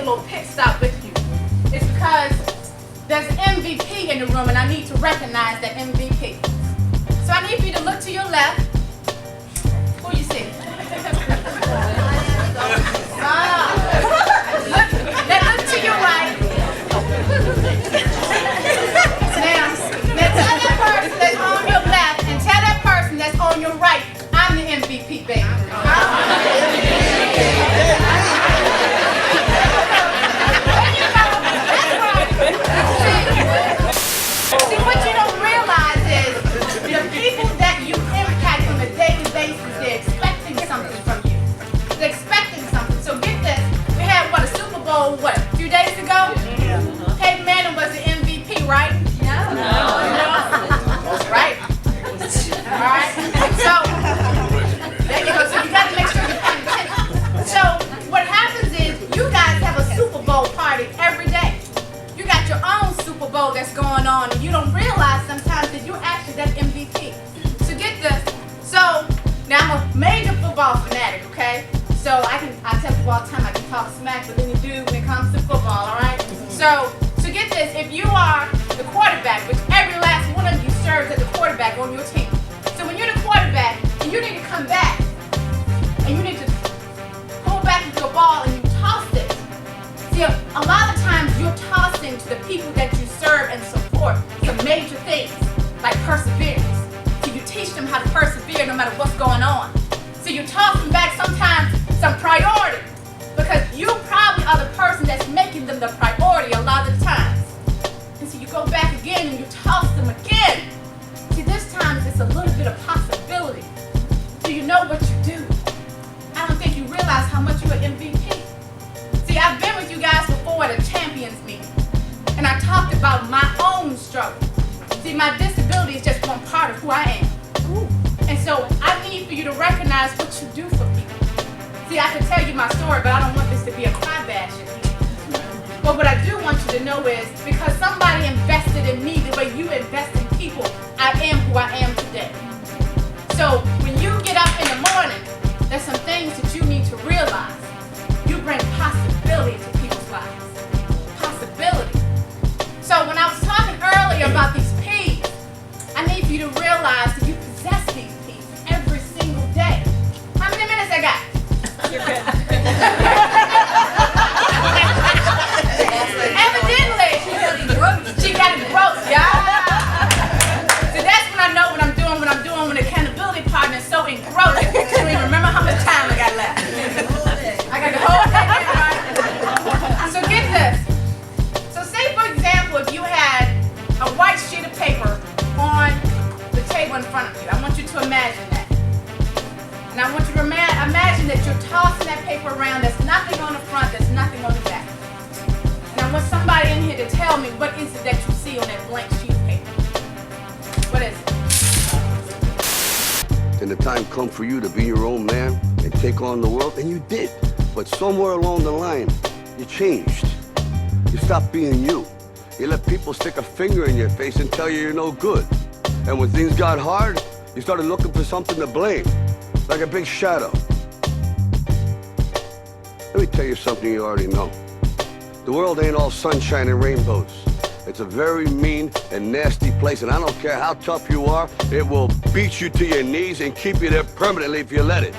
a little pit stop with you is because there's MVP in the room and I need to recognize that MVP. So I need for you to look to your left. Who you see? Look to your right. Now tell that person that's on your left and tell that person that's on your right, I'm the MVP, baby. See, what you don't realize is the people that you impact on a daily basis, they're expecting something from you. They're expecting something. So get this. We had, a Super Bowl, a few days ago? Peyton Manning was the MVP, right? No. Right? All right. So, there you go. So you got to make sure you're paying attention. So, what happens is you guys have a Super Bowl party every day. You got your own Super Bowl that's going on, and you don't realize sometimes that you're actually that MVP. So get this. So now I'm a major football fanatic, okay? So I tell people all the time I can talk smack with any dude when it comes to football, all right? So get this. If you are the quarterback, which every last one of you serves as the quarterback on your team. So when you're the quarterback, and you need to come back, and you need to pull back with your ball and you toss it. See, a lot of times you're tossing to the people that you serve and support some major things, like perseverance. So you teach them how to persevere no matter what's going on. So you toss them back sometimes some priority, because you probably are the person that's making them the priority a lot of the times. And so you go back again and you toss them again. See, this time it's a little bit of possibility. Do you know what you do? I don't think you realize how much you're an MVP. See, I've been with you guys before at a champions meeting, and I talked about my own struggle. See, my disability is just one part of who I am. And so I need for you to recognize what you do for people. See, I can tell you my story, but I don't want this to be a cry bash. But what I do want you to know is, because somebody invested in me the way you invest in people, I am who I am today. So when you get up in the morning, there's some things that you need to realize. You bring possibility to people's lives. Possibility. So when I was talking earlier about these P's, I need for you to realize that you possess these P's every single day. How many minutes I got? You're good. Evidently, she got it broke, y'all. So that's when I know what I'm doing when the accountability partner is so engrossed. I don't even remember how much time I got left. I got the whole day, right? So get this. So say, for example, if you had a white sheet of paper on the table in front of you. I want you to imagine that. And I want you to imagine that you're tossing that paper around. There's nothing on the front, there's nothing on the back. And I want somebody in here to tell me, what is it that you see on that blank sheet of paper? What is it? And the time come for you to be your own man and take on the world, and you did. But somewhere along the line, you changed. You stopped being you. You let people stick a finger in your face and tell you you're no good. And when things got hard, you started looking for something to blame, like a big shadow. Let me tell you something you already know. The world ain't all sunshine and rainbows. It's a very mean and nasty place, and I don't care how tough you are, it will beat you to your knees and keep you there permanently if you let it.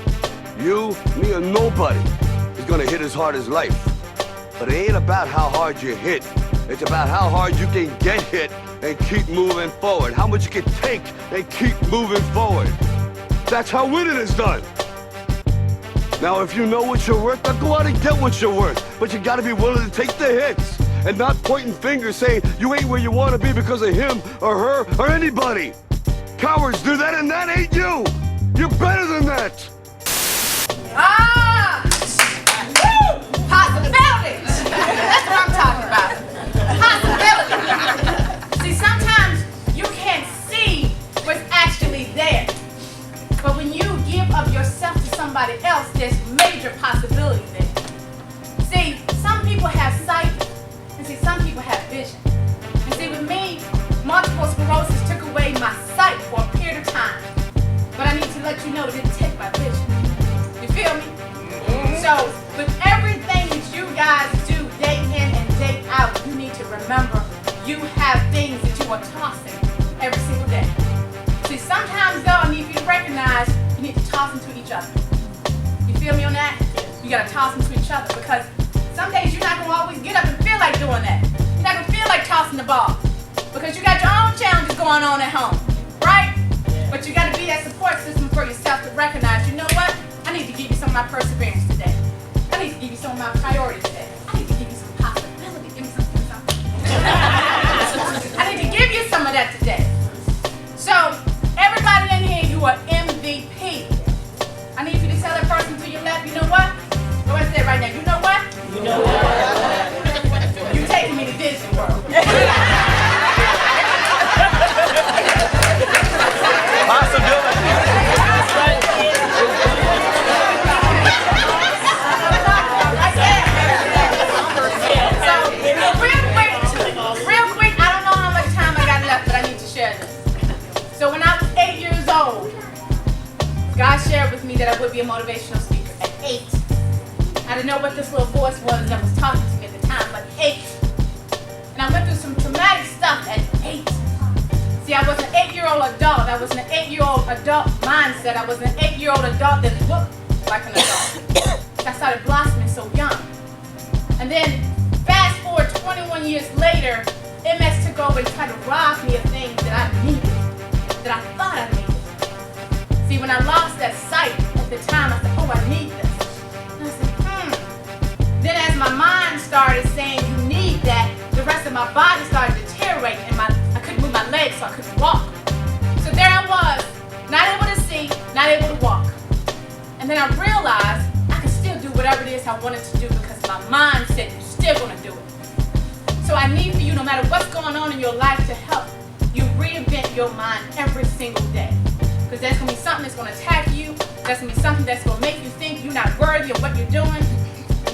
You, me, or nobody is gonna hit as hard as life. But it ain't about how hard you hit. It's about how hard you can get hit and keep moving forward. How much you can take and keep moving forward. That's how winning is done. Now, if you know what you're worth, now go out and get what you're worth. But you gotta be willing to take the hits and not pointing fingers saying you ain't where you wanna be because of him or her or anybody. Cowards do that, and that ain't you. You're better than that. Ah! Woo! Possibilities! That's what I'm talking about. Possibilities. See, sometimes you can't see what's actually there. But when you give of yourself to somebody else, there's major possibilities there. See, some people have sight, and see, some people have vision. And see, with me, multiple sclerosis took away my sight for a period of time. But I need to let you know it didn't take my vision. You feel me? So, with everything that you guys do toss them to each other. You feel me on that? You gotta toss them to each other, because some days you're not gonna always get up and feel like doing that. You're not gonna feel like tossing the ball, because you got your own challenges going on at home, right? But you gotta be that support system for yourself to recognize, you know what? I need to give you some of my perseverance today. I need to give you some of my priorities today. I need to give you some possibility. Give me something. I need to give you some of that today. So, everybody in here, you are MVP. I need you to tell that person to your left, you know what? Go ahead and say it right now. You know what? You know what? You're taking me to Disney World. Real quick, I don't know how much time I got left, but I need to share this. So when I was 8 years old, God shared with me that I would be a motivational speaker at 8. I didn't know what this little voice was that was talking to me at the time, but 8. And I went through some traumatic stuff at 8. See, I was an 8-year-old adult. I was an 8-year-old adult mindset. I was an 8-year-old adult that looked like an adult. I started blossoming so young. And then, fast forward 21 years later, MS took over and tried to rob me of things that I needed, that I thought I needed. See, when I lost that sight at the time, I said, oh, I need this. And I said, Then as my mind started saying, you need that, the rest of my body started deteriorating, and I couldn't move my legs, so I couldn't walk. So there I was, not able to see, not able to walk. And then I realized I could still do whatever it is I wanted to do, because my mind said, you're still going to do it. So I need for you, no matter what's going on in your life, to help you reinvent your mind every single day. Because there's going to be something that's going to attack you. There's going to be something that's going to make you think you're not worthy of what you're doing.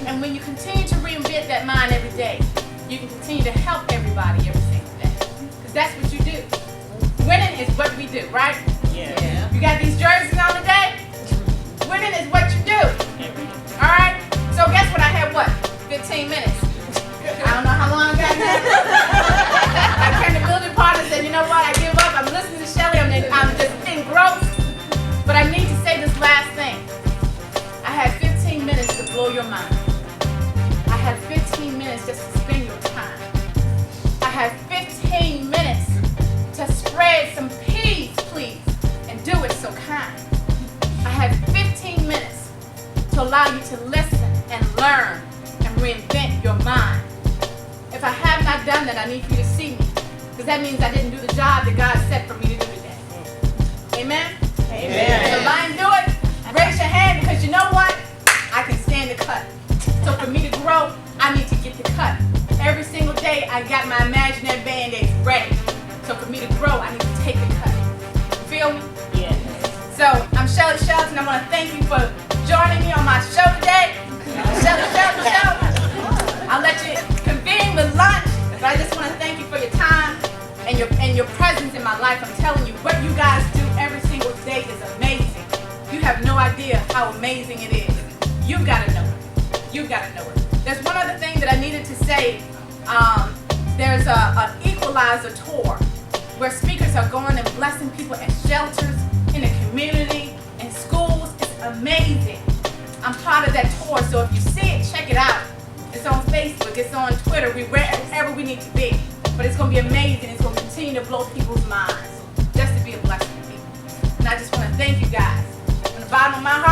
And when you continue to reinvent that mind every day, you can continue to help everybody every single day. Because that's what you do. Winning is what we do, right? Yeah. You got these jerseys on today? Winning is what you do. All right? So guess what? I had what? 15 minutes. I don't know how long I got now. I came to building part and said, you know what? I give up. I'm listening to Shelly. I'm just engrossed. But I need to say this last thing. I had 15 minutes to blow your mind. I had 15 minutes just to spend your time. I had 15 minutes to spread some peace, please, and do it so kind. I had 15 minutes to allow you to listen and learn and reinvent your mind. If I have not done that, I need for you to see me, because that means I didn't do the job that God set for me to do today. Amen? Amen. So if I didn't do it, raise your hand, because you know what? I can stand the cut. So for me to grow, I need to get the cut. Every single day, I got my imaginary Band-Aids ready. So for me to grow, I need to take the cut. You feel me? Yes. So I'm Shelly Shelton. I want to thank you for joining me on my show today. Shelly Shelton Show. I'll let you convene with lunch, but I just want to thank you for your time and your presence in my life. I'm telling you, what you guys do every single day is amazing. You have no idea how amazing it is. You gotta know it. You gotta know it. There's one other thing that I needed to say. There's an equalizer tour where speakers are going and blessing people at shelters, in the community, in schools. It's amazing. I'm part of that tour, so if you see it, check it out. It's on Facebook, it's on Twitter, wherever we need to be. But it's going to be amazing. It's going to continue to blow people's minds, just to be a blessing to people. And I just want to thank you guys from the bottom of my heart.